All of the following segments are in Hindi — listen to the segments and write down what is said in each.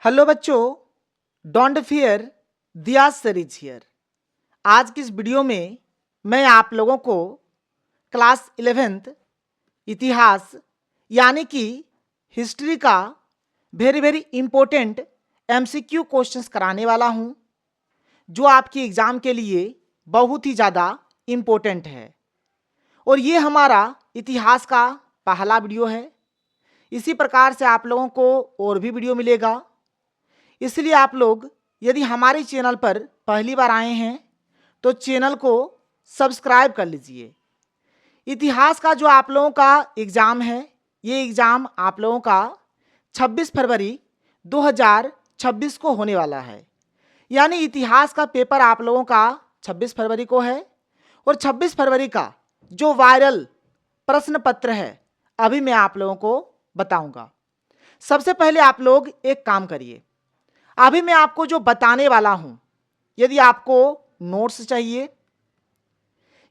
हेलो बच्चों, डोंट फियर, दिया सर इज हियर। आज की इस वीडियो में मैं आप लोगों को क्लास 11th इतिहास यानी कि हिस्ट्री का वेरी इम्पोर्टेंट एमसीक्यू क्वेश्चंस कराने वाला हूं, जो आपकी एग्ज़ाम के लिए बहुत ही ज़्यादा इम्पोर्टेंट है। और ये हमारा इतिहास का पहला वीडियो है। इसी प्रकार से आप लोगों को और भी वीडियो मिलेगा, इसलिए आप लोग यदि हमारे चैनल पर पहली बार आए हैं तो चैनल को सब्सक्राइब कर लीजिए। इतिहास का जो आप लोगों का एग्ज़ाम है, ये एग्ज़ाम आप लोगों का 26 फरवरी 2026 को होने वाला है। यानी इतिहास का पेपर आप लोगों का 26 फरवरी को है। और 26 फरवरी का जो वायरल प्रश्न पत्र है, अभी मैं आप लोगों को बताऊंगा। सबसे पहले आप लोग एक काम करिए, अभी मैं आपको जो बताने वाला हूं, यदि आपको नोट्स चाहिए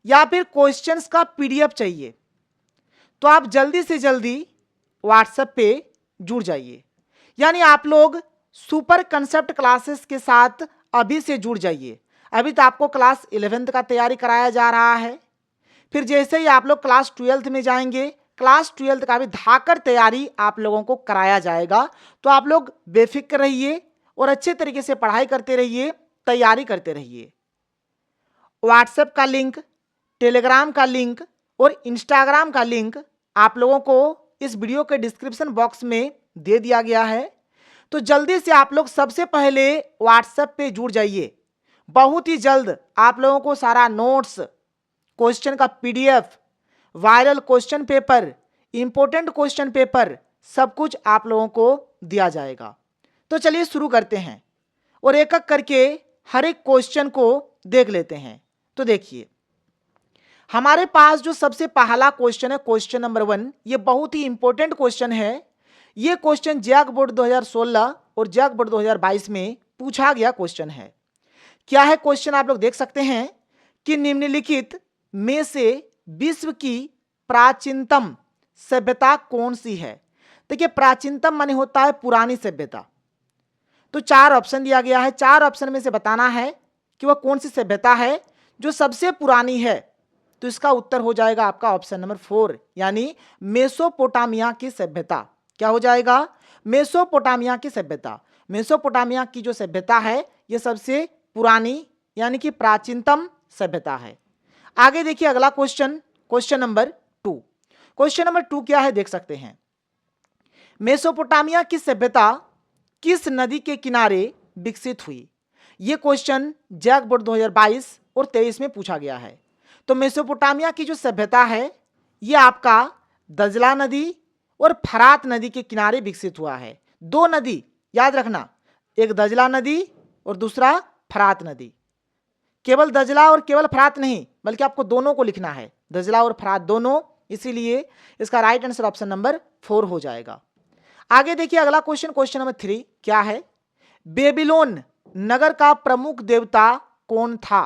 या फिर क्वेश्चंस का पीडीएफ चाहिए तो आप जल्दी से जल्दी व्हाट्सएप पे जुड़ जाइए। यानी आप लोग सुपर कंसेप्ट क्लासेस के साथ अभी से जुड़ जाइए। अभी तो आपको क्लास 11th का तैयारी कराया जा रहा है, फिर जैसे ही आप लोग क्लास 12th में जाएंगे, क्लास 12th का भी धाकर तैयारी आप लोगों को कराया जाएगा। तो आप लोग बेफिक्र रहिए और अच्छे तरीके से पढ़ाई करते रहिए, तैयारी करते रहिए। व्हाट्सएप का लिंक, टेलीग्राम का लिंक और इंस्टाग्राम का लिंक आप लोगों को इस वीडियो के डिस्क्रिप्शन बॉक्स में दे दिया गया है। तो जल्दी से आप लोग सबसे पहले व्हाट्सएप पे जुड़ जाइए। बहुत ही जल्द आप लोगों को सारा नोट्स, क्वेश्चन का PDF, viral question paper, important question paper, सब कुछ आप लोगों को दिया जाएगा। तो चलिए शुरू करते हैं और एक एक करके हर एक क्वेश्चन को देख लेते हैं। तो देखिए, हमारे पास जो सबसे पहला क्वेश्चन है, क्वेश्चन नंबर 1, ये बहुत ही इंपॉर्टेंट क्वेश्चन है। ये क्वेश्चन जैक बोर्ड 2016 और जैक बोर्ड 2022 में पूछा गया क्वेश्चन है। क्या है क्वेश्चन, आप लोग देख सकते हैं कि निम्नलिखित में से विश्व की प्राचीनतम सभ्यता कौन सी है। देखिए, प्राचीनतम माने होता है पुरानी सभ्यता। तो 4 ऑप्शन दिया गया है, 4 ऑप्शन में से बताना है कि वह कौन सी सभ्यता है जो सबसे पुरानी है। तो इसका उत्तर हो जाएगा आपका ऑप्शन नंबर 4, यानी मेसोपोटामिया की सभ्यता। क्या हो जाएगा? मेसोपोटामिया की सभ्यता। मेसोपोटामिया की जो सभ्यता है, यह सबसे पुरानी यानी कि प्राचीनतम सभ्यता है। आगे देखिए अगला question, question number 2। Question number 2 क्या है, देख सकते हैं। मेसोपोटामिया की सभ्यता किस नदी के किनारे विकसित हुई। यह क्वेश्चन जैक बोर्ड 2022 और 23 में पूछा गया है। तो मेसोपोटामिया की जो सभ्यता है, यह आपका दजला नदी और फरात नदी के किनारे विकसित हुआ है। 2 नदी याद रखना, एक दजला नदी और दूसरा फरात नदी। केवल दजला और केवल फरात नहीं, बल्कि आपको दोनों को लिखना है, दजला और फरात दोनों। इसीलिए इसका राइट आंसर ऑप्शन नंबर 4 हो जाएगा। आगे देखिए अगला क्वेश्चन, क्वेश्चन नंबर 3 क्या है। बेबीलोन नगर का प्रमुख देवता कौन था।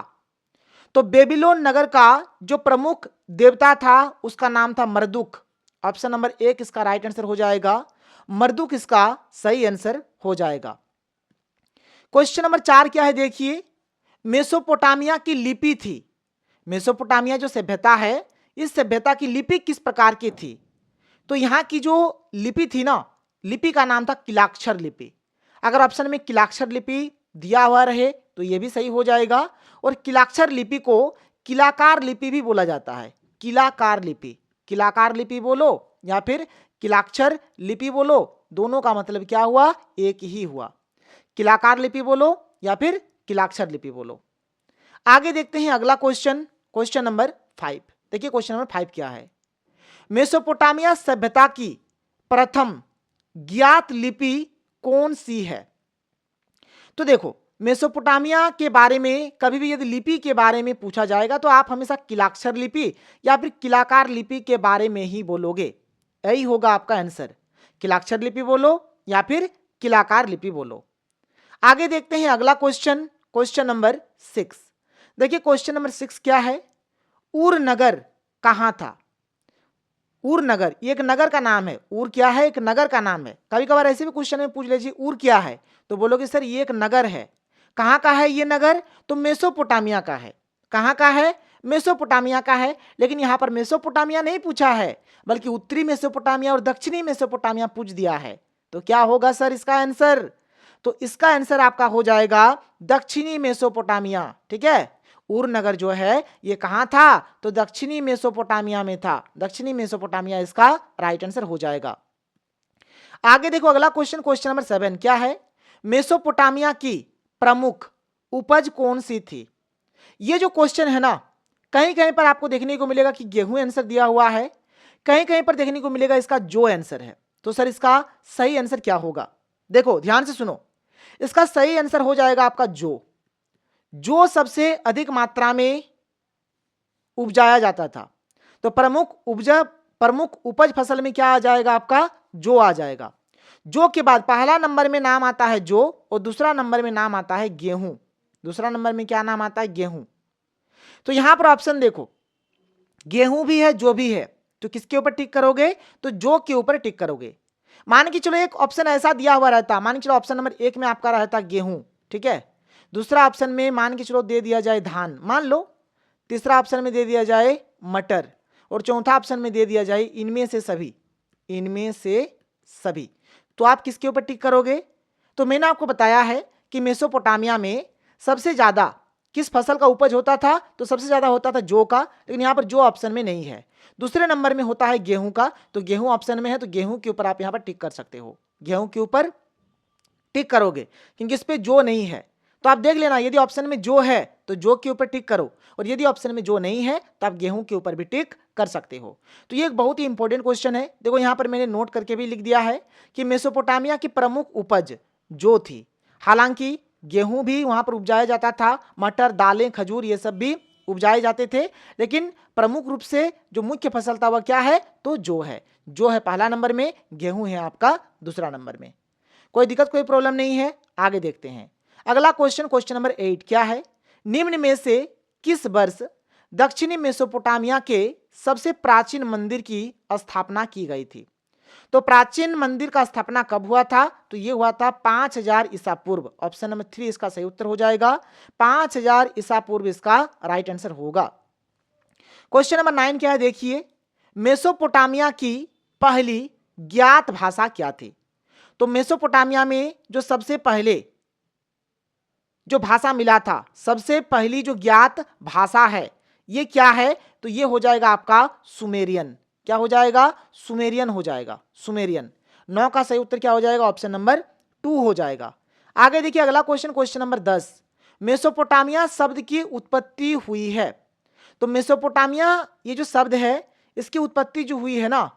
तो बेबीलोन नगर का जो प्रमुख देवता था, उसका नाम था मर्दुक। ऑप्शन नंबर 1 इसका राइट आंसर हो जाएगा। मर्दुक इसका सही आंसर हो जाएगा। क्वेश्चन नंबर 4 क्या है, देखिए। मेसोपोटामिया की लिपि थी। मेसोपोटामिया जो सभ्यता है, इस सभ्यता की लिपि किस प्रकार की थी। तो यहां की जो लिपि थी ना, लिपि का नाम था किलाक्षर लिपि। अगर ऑप्शन में किलाक्षर लिपि दिया हुआ रहे तो यह भी सही हो जाएगा। और किलाक्षर लिपि को किलाकार लिपि भी बोला जाता है। किलाकार लिपि, किलाकार लिपि बोलो या फिर किलाक्षर लिपि बोलो, दोनों का मतलब क्या हुआ, एक ही हुआ। किलाकार लिपि बोलो या फिर किलाक्षर लिपि बोलो। आगे देखते हैं अगला क्वेश्चन, क्वेश्चन नंबर 5। देखिए क्वेश्चन नंबर 5 क्या है। मेसोपोटामिया सभ्यता की प्रथम ज्ञात लिपि कौन सी है। तो देखो, मेसोपोटामिया के बारे में कभी भी यदि लिपि के बारे में पूछा जाएगा तो आप हमेशा किलाक्षर लिपि या फिर किलाकार लिपि के बारे में ही बोलोगे। यही होगा आपका आंसर, किलाक्षर लिपि बोलो या फिर किलाकार लिपि बोलो। आगे देखते हैं अगला क्वेश्चन, क्वेश्चन नंबर 6। देखिए क्वेश्चन नंबर 6 क्या है। उर नगर कहां था। उर नगर, ये एक नगर का नाम है। उर क्या है? एक नगर का नाम है। कभी कभार ऐसे भी क्वेश्चन में पूछ लीजिए उर क्या है, तो बोलोगे सर ये एक नगर है। कहाँ का है ये नगर? तो मेसोपोटामिया का है। कहाँ का है? मेसोपोटामिया का है। लेकिन यहाँ पर मेसोपोटामिया नहीं पूछा है, बल्कि उत्तरी मेसोपोटामिया और दक्षिणी मेसोपोटामिया पूछ दिया है। तो क्या होगा सर इसका आंसर? तो इसका आंसर आपका हो जाएगा दक्षिणी मेसोपोटामिया। ठीक है, उर नगर जो है ये कहां था? तो दक्षिणी मेसोपोटामिया में था। दक्षिणी मेसोपोटामिया इसका राइट आंसर हो जाएगा। आगे देखो अगला क्वेश्चन, क्वेश्चन नंबर 7 क्या है? मेसोपोटामिया की प्रमुख उपज कौन सी थी? ये जो क्वेश्चन है ना, कहीं कहीं पर आपको देखने को मिलेगा कि गेहूं आंसर दिया हुआ है, कहीं कहीं पर देखने को मिलेगा इसका जो आंसर है। तो सर इसका सही आंसर क्या होगा? देखो ध्यान से सुनो, इसका सही आंसर हो जाएगा आपका जो सबसे अधिक मात्रा में उपजाया जाता था। तो प्रमुख उपज फसल में क्या आ जाएगा आपका? जो आ जाएगा। जो के बाद पहला नंबर में नाम आता है जो, और दूसरा नंबर में नाम आता है गेहूं। दूसरा नंबर में क्या नाम आता है? गेहूं। तो यहां पर ऑप्शन देखो, गेहूं भी है जो भी है, तो किसके ऊपर टिक करोगे? तो जो के ऊपर टिक करोगे। मान के चलो एक ऑप्शन ऐसा दिया हुआ रहता, मान के चलो ऑप्शन नंबर 1 में आपका रहता गेहूं, ठीक है, दूसरा ऑप्शन में मान के चलो दे दिया जाए धान, मान लो, तीसरा ऑप्शन में दे दिया जाए मटर, और चौथा ऑप्शन में दे दिया जाए इनमें से सभी, इनमें से सभी। तो आप किसके ऊपर टिक करोगे? तो मैंने आपको बताया है कि मेसोपोटामिया में सबसे ज्यादा किस फसल का उपज होता था? तो सबसे ज्यादा होता था जौ का, लेकिन यहां पर जो ऑप्शन में नहीं है। दूसरे नंबर में होता है गेहूं का, तो गेहूं ऑप्शन में है, तो गेहूं के ऊपर आप यहां पर टिक कर सकते हो। गेहूं के ऊपर टिक करोगे, क्योंकि इस पे जो नहीं है। तो आप देख लेना, यदि ऑप्शन में जो है तो जो के ऊपर टिक करो, और यदि ऑप्शन में जो नहीं है तो आप गेहूं के ऊपर भी टिक कर सकते हो। तो ये एक बहुत ही इंपॉर्टेंट क्वेश्चन है। देखो यहां पर मैंने नोट करके भी लिख दिया है कि मेसोपोटामिया की प्रमुख उपज जो थी, हालांकि गेहूं भी वहां पर उपजाया जाता था, मटर, दालें, खजूर ये सब भी उपजाए जाते थे, लेकिन प्रमुख रूप से जो मुख्य फसल था वह क्या है? तो जो है। जो है पहला नंबर में, गेहूं है आपका दूसरा नंबर में। कोई दिक्कत, कोई प्रॉब्लम नहीं है। आगे देखते हैं अगला क्वेश्चन, क्वेश्चन नंबर 8 क्या है? निम्न में से किस वर्ष दक्षिणी मेसोपोटामिया के सबसे प्राचीन मंदिर की स्थापना की गई थी? तो प्राचीन मंदिर का स्थापना कब हुआ था? तो ये हुआ था 5000 ईसा पूर्व। ऑप्शन नंबर 3 इसका सही उत्तर हो जाएगा। 5000 ईसा पूर्व इसका राइट आंसर होगा। क्वेश्चन नंबर 9 क्या है? देखिए, मेसोपोटामिया की पहली ज्ञात भाषा क्या थी? तो मेसोपोटामिया में जो सबसे पहले जो भाषा मिला था, सबसे पहली जो ज्ञात भाषा है, ये क्या है? तो ये हो जाएगा आपका सुमेरियन। क्या हो जाएगा? सुमेरियन हो जाएगा। सुमेरियन। 9 का सही उत्तर क्या हो जाएगा? ऑप्शन नंबर 2 हो जाएगा। आगे देखिए अगला क्वेश्चन, क्वेश्चन नंबर 10, मेसोपोटामिया शब्द की उत्पत्ति हुई है। तो मेसोपोटामिया ये जो शब्द है, इसकी उत्पत्ति जो हुई है ना,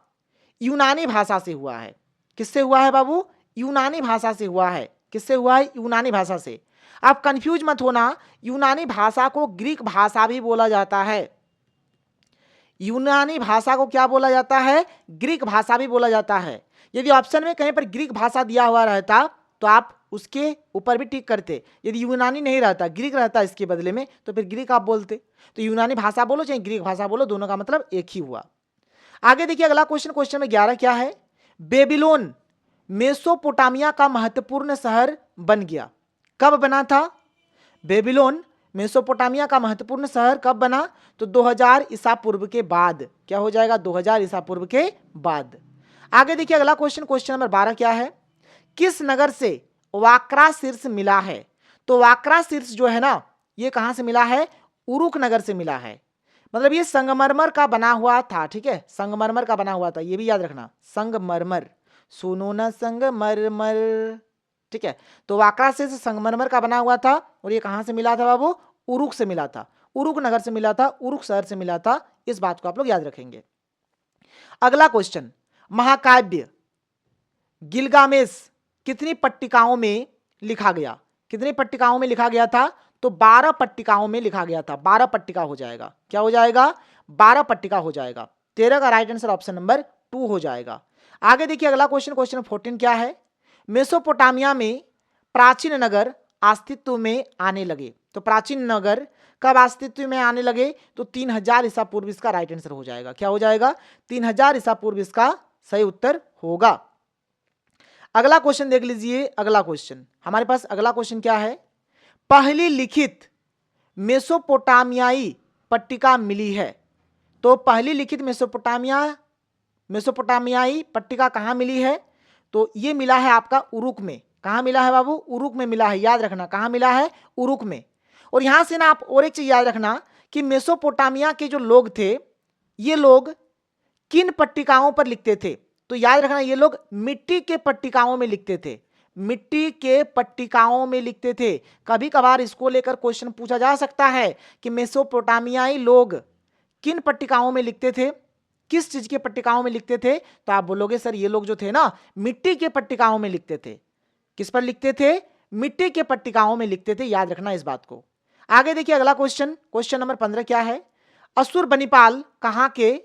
यूनानी भाषा से हुआ है। किससे हुआ है बाबू? यूनानी भाषा से हुआ है। किससे हुआ है? यूनानी भाषा से। आप कंफ्यूज मत होना, यूनानी भाषा को ग्रीक भाषा भी बोला जाता है। यूनानी भाषा को क्या बोला जाता है? ग्रीक भाषा भी बोला जाता है। यदि ऑप्शन में कहीं पर ग्रीक भाषा दिया हुआ रहता तो आप उसके ऊपर भी टिक करते। यदि यूनानी नहीं रहता, ग्रीक रहता इसके बदले में, तो फिर ग्रीक आप बोलते। तो यूनानी भाषा बोलो चाहे ग्रीक भाषा बोलो, दोनों का मतलब एक ही हुआ। आगे देखिए अगला क्वेश्चन, क्वेश्चन नंबर 11 क्या है? बेबीलोन मेसोपोटामिया का महत्वपूर्ण शहर बन गया। कब बना था? बेबीलोन मेसोपोटामिया का महत्वपूर्ण शहर कब बना? तो 2000 ईसा पूर्व के बाद। क्या हो जाएगा? 2000 ईसा पूर्व के बाद। आगे देखिए अगला क्वेश्चन, क्वेश्चन नंबर 12 क्या है? किस नगर से वाक्रा शीर्ष मिला है? तो वाक्रा शीर्ष जो है ना, ये कहां से मिला है? उरुक नगर से मिला है। मतलब ये संगमरमर का बना हुआ था। ठीक है, संगमरमर का बना हुआ था, ये भी याद रखना। संगमरमर, सुनो ना संगमरमर। ठीक है, तो वाकरा से संगमरमर का बना हुआ था, और ये कहां से मिला था बाबू? उरुक से मिला था। उरुक नगर से मिला था, उरुक शहर से मिला था। इस बात को आप लोग याद रखेंगे। अगला क्वेश्चन, महाकाव्य गिलगामेश कितनी पट्टिकाओं में लिखा गया? कितनी पट्टिकाओं में लिखा गया था? तो 12 पट्टिकाओं में लिखा गया था। 12 पट्टिका हो जाएगा। क्या हो जाएगा? 12 पट्टिका हो जाएगा। 13 का राइट आंसर ऑप्शन नंबर 2 हो जाएगा। आगे देखिए अगला क्वेश्चन, क्वेश्चन 14 क्या है? मेसोपोटामिया में प्राचीन नगर अस्तित्व में आने लगे। तो प्राचीन नगर कब अस्तित्व में आने लगे? तो 3000 ईसा पूर्व इसका राइट आंसर हो जाएगा। क्या हो जाएगा? 3000 ईसा पूर्व इसका सही उत्तर होगा। अगला क्वेश्चन देख लीजिए। अगला क्वेश्चन हमारे पास अगला क्वेश्चन क्या है? पहली लिखित मेसोपोटामियाई पट्टिका मिली है। तो पहली लिखित मेसोपोटामियाई पट्टिका कहाँ मिली है? तो ये मिला है आपका उरुक में। कहाँ मिला है बाबू? उरुक में मिला है, याद रखना। कहाँ मिला है? उरुक में। और यहां से ना आप और एक चीज याद रखना कि मेसोपोटामिया के जो लोग थे, ये लोग किन पट्टिकाओं पर लिखते थे? तो याद रखना, ये लोग मिट्टी के पट्टिकाओं में लिखते थे। मिट्टी के पट्टिकाओं में लिखते थे। कभी कभार इसको लेकर क्वेश्चन पूछा जा सकता है कि मेसोपोटामियाई लोग किन पट्टिकाओं में लिखते थे, किस चीज के पट्टिकाओं में लिखते थे? तो आप बोलोगे सर ये लोग जो थे ना मिट्टी के पट्टिकाओं में लिखते थे। किस पर लिखते थे? मिट्टी के पट्टिकाओं में लिखते थे। याद रखना इस बात को। आगे देखिए अगला क्वेश्चन, क्वेश्चन नंबर 15 क्या है? असुर बनिपाल कहाँ के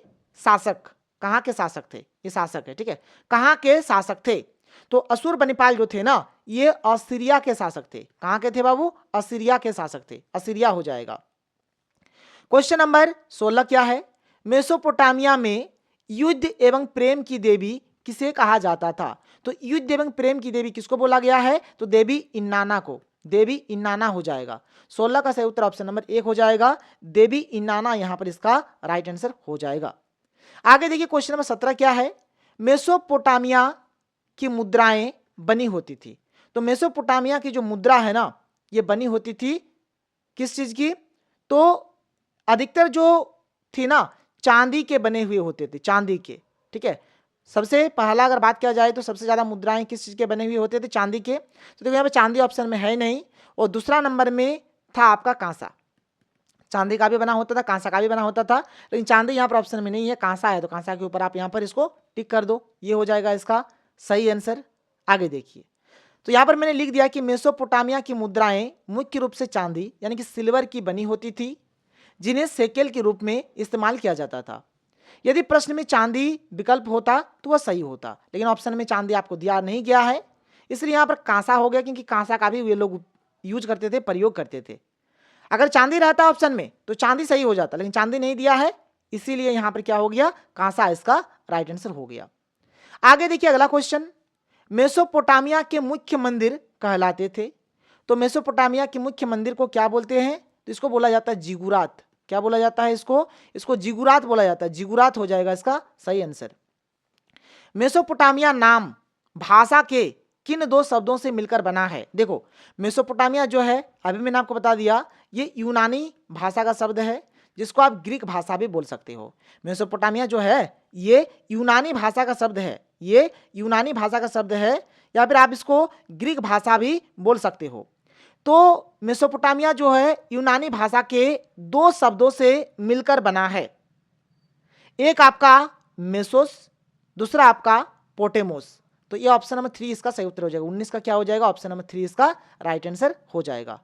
शासक थे? ये शासक है, ठीक है। कहाँ के शासक थे? तो असुर बनिपाल जो थे ना, ये असीरिया के शासक थे। कहाँ के थे बाबू? असीरिया के शासक थे। असीरिया हो जाएगा। क्वेश्चन नंबर 16 क्या है? मेसोपोटामिया में युद्ध एवं प्रेम की देवी किसे कहा जाता था? तो युद्ध एवं प्रेम की देवी किसको बोला गया है? तो देवी इन्नाना को। देवी इन्नाना हो जाएगा। 16 का सही उत्तर ऑप्शन नंबर 1 हो जाएगा। देवी इन्नाना यहां पर इसका राइट आंसर हो जाएगा। आगे देखिए क्वेश्चन नंबर 17 क्या है? मेसोपोटामिया की मुद्राएं बनी होती थी। तो मेसोपोटामिया की जो मुद्रा है ना, ये बनी होती थी किस चीज की? तो अधिकतर जो थी ना चांदी के बने हुए होते थे, चांदी के, ठीक है। सबसे पहला अगर बात किया जाए तो सबसे ज्यादा मुद्राएं किस चीज के बने हुए होते थे? चांदी के। तो देखो यहाँ पे चांदी ऑप्शन में है नहीं, और दूसरा नंबर में था आपका कांसा। चांदी का भी बना होता था, कांसा का भी बना होता था, लेकिन चांदी यहाँ पर ऑप्शन में नहीं है, कांसा है। तो कांसा के ऊपर आप यहाँ पर इसको टिक कर दो, ये हो जाएगा इसका सही आंसर। आगे देखिए, तो यहाँ पर मैंने लिख दिया कि मेसोपोटामिया की मुद्राएं मुख्य रूप से चांदी यानी कि सिल्वर की बनी होती थी, जिन्हें सेकेल के रूप में इस्तेमाल किया जाता था। यदि प्रश्न में चांदी विकल्प होता तो वह सही होता, लेकिन ऑप्शन में चांदी आपको दिया नहीं गया है, इसलिए यहाँ पर कांसा हो गया, क्योंकि कांसा का भी वे लोग यूज करते थे, प्रयोग करते थे। अगर चांदी रहता ऑप्शन में तो चांदी सही हो जाता, लेकिन चांदी नहीं दिया है, इसीलिए यहाँ पर क्या हो गया? कांसा इसका राइट आंसर हो गया। आगे देखिए अगला क्वेश्चन, मेसोपोटामिया के मुख्य मंदिर कहलाते थे। तो मेसोपोटामिया के मुख्य मंदिर को क्या बोलते हैं? तो इसको बोला जाता है जिगुरात। क्या बोला जाता है इसको जिगुरात बोला जाता है। जिगुरात हो जाएगा इसका सही आंसर। मेसोपोटामिया नाम भाषा के किन दो शब्दों से मिलकर बना है? देखो मेसोपोटामिया जो है, अभी मैंने आपको बता दिया, ये यूनानी भाषा का शब्द है, जिसको आप ग्रीक भाषा भी बोल सकते हो। मेसोपोटामिया जो है ये यूनानी भाषा का शब्द है, ये यूनानी भाषा का शब्द है, या फिर आप इसको ग्रीक भाषा भी बोल सकते हो। तो मेसोपोटामिया जो है यूनानी भाषा के दो शब्दों से मिलकर बना है। एक आपका मेसोस, दूसरा आपका पोटेमोस। तो ये ऑप्शन नंबर 3 इसका सही उत्तर हो जाएगा। 19 का क्या हो जाएगा? ऑप्शन नंबर 3 इसका राइट आंसर हो जाएगा।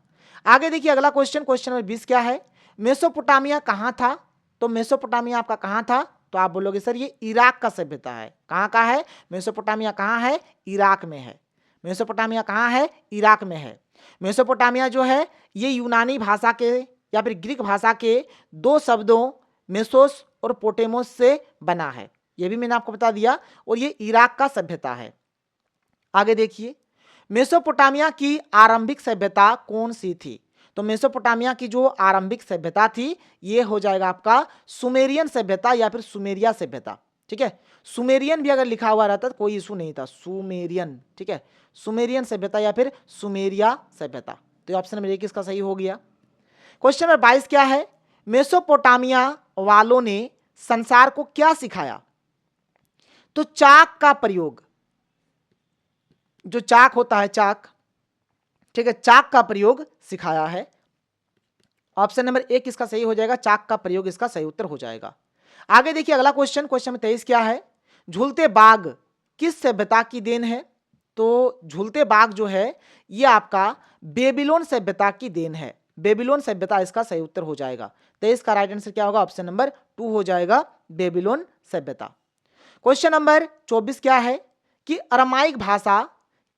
आगे देखिए अगला क्वेश्चन, क्वेश्चन नंबर 20 क्या है? मेसोपोटामिया कहाँ था? तो मेसोपोटामिया आपका कहाँ था? तो आप बोलोगे सर ये इराक का सभ्यता है। कहाँ का है? मेसोपोटामिया कहाँ है? इराक में है। मेसोपोटामिया कहाँ है? इराक में है। मेसोपोटामिया जो है ये यूनानी भाषा के या फिर ग्रीक भाषा के दो शब्दों मेसोस और पोटेमोस से बना है, ये भी मैंने आपको बता दिया, और ये इराक का सभ्यता है। आगे देखिए, मेसोपोटामिया की आरंभिक सभ्यता कौन सी थी? तो मेसोपोटामिया की जो आरंभिक सभ्यता थी ये हो जाएगा आपका सुमेरियन सभ्यता या फिर सुमेरिया सभ्यता, ठीक है। सुमेरियन भी अगर लिखा हुआ रहता तो कोई इशू नहीं था, सुमेरियन, ठीक है। सुमेरियन सभ्यता या फिर सुमेरिया सभ्यता। तो ऑप्शन नंबर 1 इसका सही हो गया। क्वेश्चन नंबर 22 क्या है? मेसोपोटामिया वालों ने संसार को क्या सिखाया? तो चाक का प्रयोग, जो चाक होता है, चाक, ठीक है, चाक का प्रयोग सिखाया है। ऑप्शन नंबर 1 इसका सही हो जाएगा, चाक का प्रयोग इसका सही उत्तर हो जाएगा। आगे देखिए अगला क्वेश्चन, क्वेश्चन नंबर 23 क्या है? झूलते बाग किस सभ्यता की देन है? तो झूलते बाग जो है ये आपका बेबीलोन सभ्यता की देन है। बेबीलोन सभ्यता इसका सही उत्तर हो जाएगा। 23 का राइट आंसर क्या होगा? ऑप्शन नंबर 2 हो जाएगा, बेबीलोन सभ्यता। क्वेश्चन नंबर 24 क्या है कि अरामाइक भाषा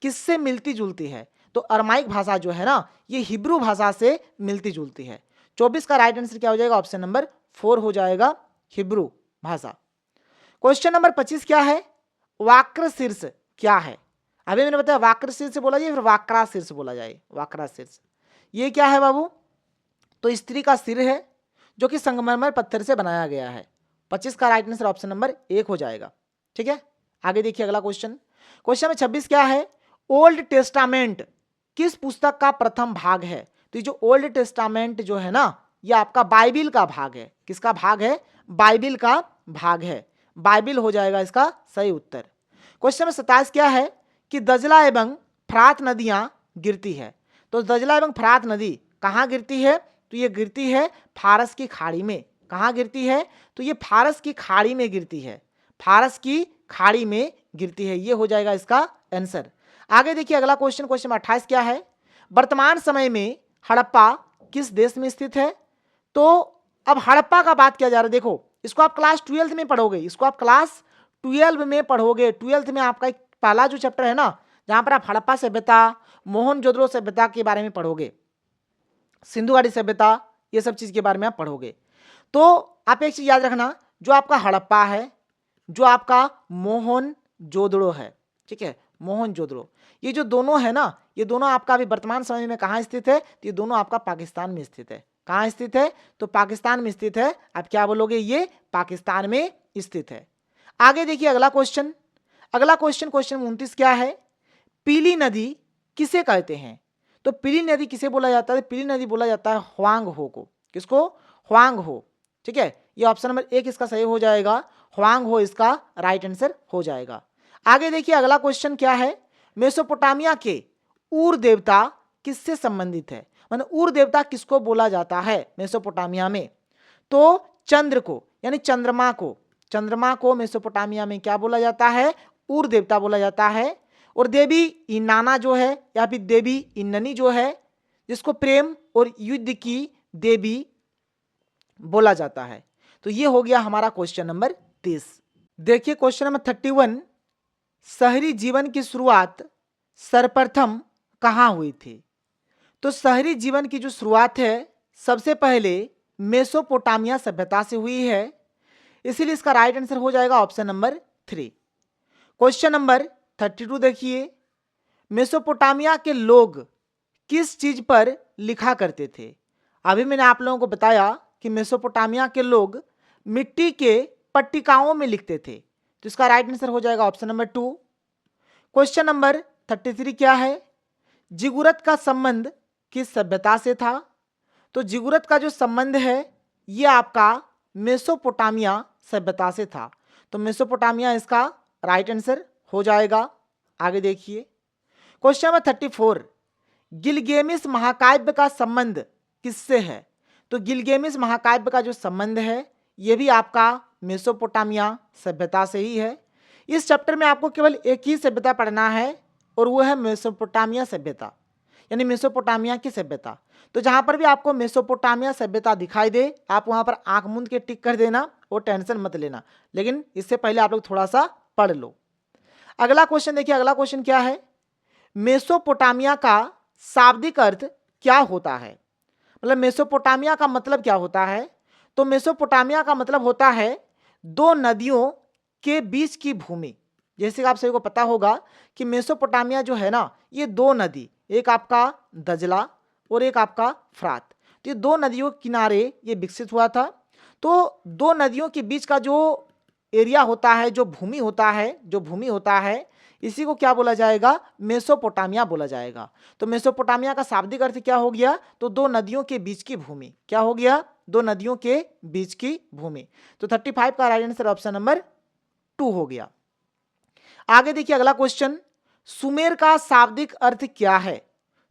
किससे मिलती जुलती है? तो अरमाइक भाषा जो है ना ये हिब्रू भाषा से मिलती जुलती है। 24 का राइट आंसर क्या हो जाएगा? ऑप्शन नंबर 4 हो जाएगा, हिब्रू भाषा। क्वेश्चन नंबर 25 क्या है? वाक्र शीर्ष क्या है? अभी मैंने बताया वाक्र शीर्ष बोला जाए, फिर वाक्रा शीर्ष बोला जाए। वाक्रा शीर्ष ये क्या है बाबू? तो स्त्री का सिर है जो कि संगमरमर पत्थर से बनाया गया है। 25 का राइट आंसर ऑप्शन नंबर 1 हो जाएगा। ठीक है, आगे देखिए अगला क्वेश्चन। क्वेश्चन में 26 क्या है? ओल्ड टेस्टामेंट किस पुस्तक का प्रथम भाग है? तो ये जो ओल्ड टेस्टामेंट जो है ना ये आपका बाइबिल का भाग है। किसका भाग है? बाइबिल का भाग है। बाइबिल हो जाएगा इसका सही उत्तर। क्वेश्चन में 27 क्या है? कि दजला एवं फरात नदियां गिरती है। तो दजला एवं फरात नदी कहाँ गिरती है? तो ये गिरती है फारस की खाड़ी में। कहाँ गिरती है? तो ये फारस की खाड़ी में गिरती है। फारस की खाड़ी में गिरती है, ये हो जाएगा इसका आंसर। आगे देखिए अगला क्वेश्चन। क्वेश्चन 28 क्या है? वर्तमान समय में हड़प्पा किस देश में स्थित है? तो अब हड़प्पा का बात किया जा रहा है। देखो इसको आप क्लास 12th में पढ़ोगे, इसको आप क्लास 12 में पढ़ोगे। 12th में आपका एक पहला जो चैप्टर है ना जहां पर आप हड़प्पा सभ्यता, मोहनजोदड़ो सभ्यता के बारे में पढ़ोगे, सिंधु घाटी सभ्यता, ये सब चीज के बारे में आप पढ़ोगे। तो आप एक चीज याद रखना, जो आपका हड़प्पा है, जो आपका मोहनजोदड़ो है, ठीक है, मोहनजोदड़ो, ये जो दोनों है ना ये दोनों आपका अभी वर्तमान समय में कहाँ स्थित है? तो ये दोनों आपका पाकिस्तान में स्थित है। कहाँ स्थित है? तो पाकिस्तान में स्थित है। आप क्या बोलोगे? ये पाकिस्तान में स्थित है। आगे देखिए अगला क्वेश्चन। अगला क्वेश्चन क्वेश्चन 29 क्या है? पीली नदी किसे कहते हैं? तो पीली नदी किसे बोला जाता है? पीली नदी बोला जाता है ह्वांग हो को। किसको? ह्वांग हो। ठीक है, ये ऑप्शन नंबर 1 इसका सही हो जाएगा। ह्वांग हो इसका राइट आंसर हो जाएगा। आगे देखिए अगला क्वेश्चन क्या है? मेसोपोटामिया के ऊर देवता किससे संबंधित है? माने ऊर देवता किसको बोला जाता है मेसोपोटामिया में? तो चंद्र को, यानी चंद्रमा को। चंद्रमा को मेसोपोटामिया में क्या बोला जाता है? ऊर देवता बोला जाता है। और देवी इनाना जो है या फिर देवी इन्ननी जो है, जिसको प्रेम और युद्ध की देवी बोला जाता है। तो ये हो गया हमारा क्वेश्चन नंबर 30। देखिए क्वेश्चन नंबर 31। शहरी जीवन की शुरुआत सर्वप्रथम कहाँ हुई थी? तो शहरी जीवन की जो शुरुआत है सबसे पहले मेसोपोटामिया सभ्यता से हुई है, इसीलिए इसका राइट आंसर हो जाएगा ऑप्शन नंबर 3। क्वेश्चन नंबर 32 देखिए। मेसोपोटामिया के लोग किस चीज पर लिखा करते थे? अभी मैंने आप लोगों को बताया कि मेसोपोटामिया के लोग मिट्टी के पट्टिकाओं में लिखते थे, तो इसका राइट आंसर हो जाएगा ऑप्शन नंबर 2। क्वेश्चन नंबर 33 क्या है? जिगुरत का संबंध किस सभ्यता से था? तो जिगुरत का जो संबंध है ये आपका मेसोपोटामिया सभ्यता से था। तो मेसोपोटामिया इसका राइट आंसर हो जाएगा। आगे देखिए क्वेश्चन नंबर 34। गिलगेमिस महाकाव्य का संबंध किससे है? तो गिलगेमिस महाकाव्य का जो संबंध है ये भी आपका मेसोपोटामिया सभ्यता से ही है। इस चैप्टर में आपको केवल एक ही सभ्यता पढ़ना है और वो है मेसोपोटामिया सभ्यता, यानी मेसोपोटामिया की सभ्यता। तो जहां पर भी आपको मेसोपोटामिया सभ्यता दिखाई दे आप वहां पर आंख मूंद के टिक कर देना और टेंशन मत लेना, लेकिन इससे पहले आप लोग थोड़ा सा पढ़ लो। अगला क्वेश्चन देखिए। अगला क्वेश्चन क्या है? मेसोपोटामिया का शाब्दिक अर्थ क्या होता है? मतलब मेसोपोटामिया का मतलब क्या होता है? तो मेसोपोटामिया का मतलब होता है दो नदियों के बीच की भूमि। जैसे आप सभी को पता होगा कि मेसोपोटामिया जो है ना ये दो नदी, एक आपका दजला और एक आपका फरात, तो ये दो नदियों के किनारे ये विकसित हुआ था। तो दो नदियों के बीच का जो एरिया होता है, जो भूमि होता है, इसी को क्या बोला जाएगा? मेसोपोटामिया बोला जाएगा। तो मेसोपोटामिया का शाब्दिक अर्थ क्या हो गया? तो दो नदियों के बीच की भूमि। क्या हो गया? दो नदियों के बीच की भूमि। तो 35 का राइट आंसर ऑप्शन नंबर 2 हो गया। आगे देखिए अगला क्वेश्चन। सुमेर का शाब्दिक अर्थ क्या है?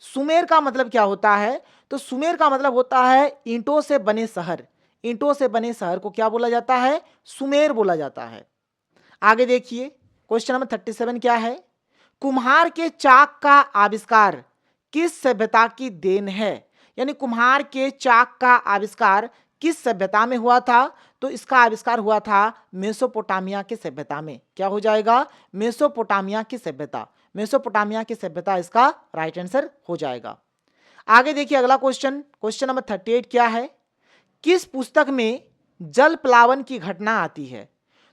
सुमेर का मतलब क्या होता है? तो सुमेर का मतलब होता है ईंटों से बने शहर। ईंटों से बने शहर को क्या बोला जाता है? सुमेर बोला जाता है। आगे देखिए क्वेश्चन नंबर 37 क्या है? कुम्हार के चाक का आविष्कार किस सभ्यता की देन है? यानी कुम्हार के चाक का आविष्कार किस सभ्यता में हुआ था? तो इसका आविष्कार हुआ था मेसोपोटामिया की सभ्यता में। क्या हो जाएगा? मेसोपोटामिया की सभ्यता। मेसोपोटामिया की सभ्यता इसका राइट आंसर हो जाएगा। आगे देखिए अगला क्वेश्चन, क्वेश्चन नंबर 38 क्या है, किस पुस्तक में जल प्लावन की घटना आती है?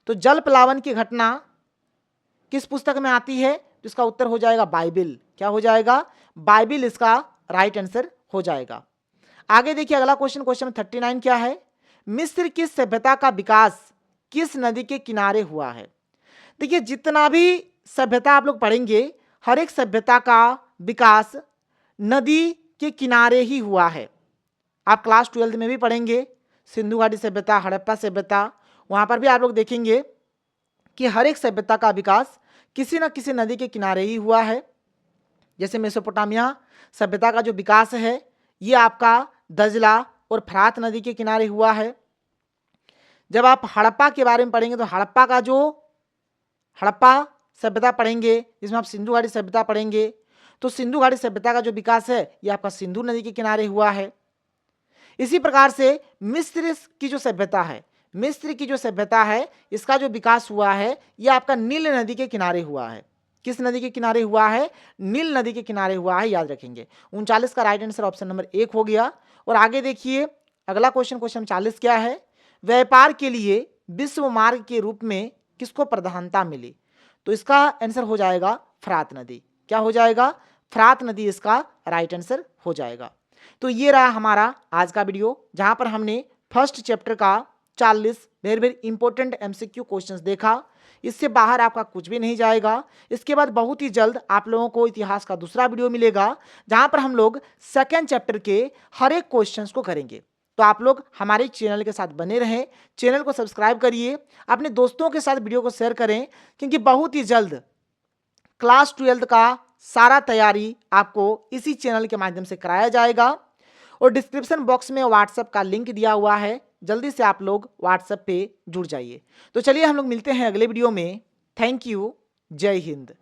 तो जल प्लावन की घटना किस पुस्तक में आती है? तो इसका उत्तर हो जाएगा बाइबिल। क्या हो जाएगा? बाइबिल इसका राइट आंसर हो जाएगा। आगे देखिए अगला क्वेश्चन, क्वेश्चन नंबर 39 क्या है, मिस्र की सभ्यता का विकास किस नदी के किनारे हुआ है? देखिए जितना भी सभ्यता आप लोग पढ़ेंगे, हर एक सभ्यता का विकास नदी के किनारे ही हुआ है। आप क्लास 12 में भी पढ़ेंगे सिंधु घाटी सभ्यता, हड़प्पा सभ्यता, वहाँ पर भी आप लोग देखेंगे कि हर एक सभ्यता का विकास किसी न किसी नदी के किनारे ही हुआ है। जैसे मेसोपोटामिया सभ्यता का जो विकास है ये आपका दजला और फरात नदी के किनारे हुआ है। जब आप हड़प्पा के बारे में पढ़ेंगे तो हड़प्पा सभ्यता पढ़ेंगे, जिसमें आप सिंधु घाटी सभ्यता पढ़ेंगे, तो सिंधु घाटी सभ्यता का जो विकास है ये आपका सिंधु नदी के किनारे हुआ है। इसी प्रकार से मिस्र की जो सभ्यता है, मिस्र की जो सभ्यता है इसका जो विकास हुआ है ये आपका नील नदी के किनारे हुआ है। किस नदी के किनारे हुआ है? नील नदी के किनारे हुआ है, याद रखेंगे। 39 का राइट आंसर ऑप्शन नंबर 1 हो गया। और आगे देखिए अगला क्वेश्चन, क्वेश्चन 40 क्या है, व्यापार के लिए विश्व मार्ग के रूप में किसको प्रधानता मिली? तो इसका आंसर हो जाएगा फरात नदी। क्या हो जाएगा? फरात नदी इसका राइट आंसर हो जाएगा। तो ये रहा हमारा आज का वीडियो, जहां पर हमने फर्स्ट चैप्टर का 40 very very important MCQ questions देखा। इससे बाहर आपका कुछ भी नहीं जाएगा। इसके बाद बहुत ही जल्द आप लोगों को इतिहास का दूसरा वीडियो मिलेगा, जहां पर हम लोग सेकेंड चैप्टर के हर एक क्वेश्चंस को करेंगे। तो आप लोग हमारे चैनल के साथ बने रहें, चैनल को सब्सक्राइब करिए, अपने दोस्तों के साथ वीडियो को शेयर करें, क्योंकि बहुत ही जल्द क्लास 12 का सारा तैयारी आपको इसी चैनल के माध्यम से कराया जाएगा। और डिस्क्रिप्शन बॉक्स में व्हाट्सएप का लिंक दिया हुआ है, जल्दी से आप लोग व्हाट्सएप पे जुड़ जाइए। तो चलिए हम लोग मिलते हैं अगले वीडियो में। थैंक यू, जय हिंद।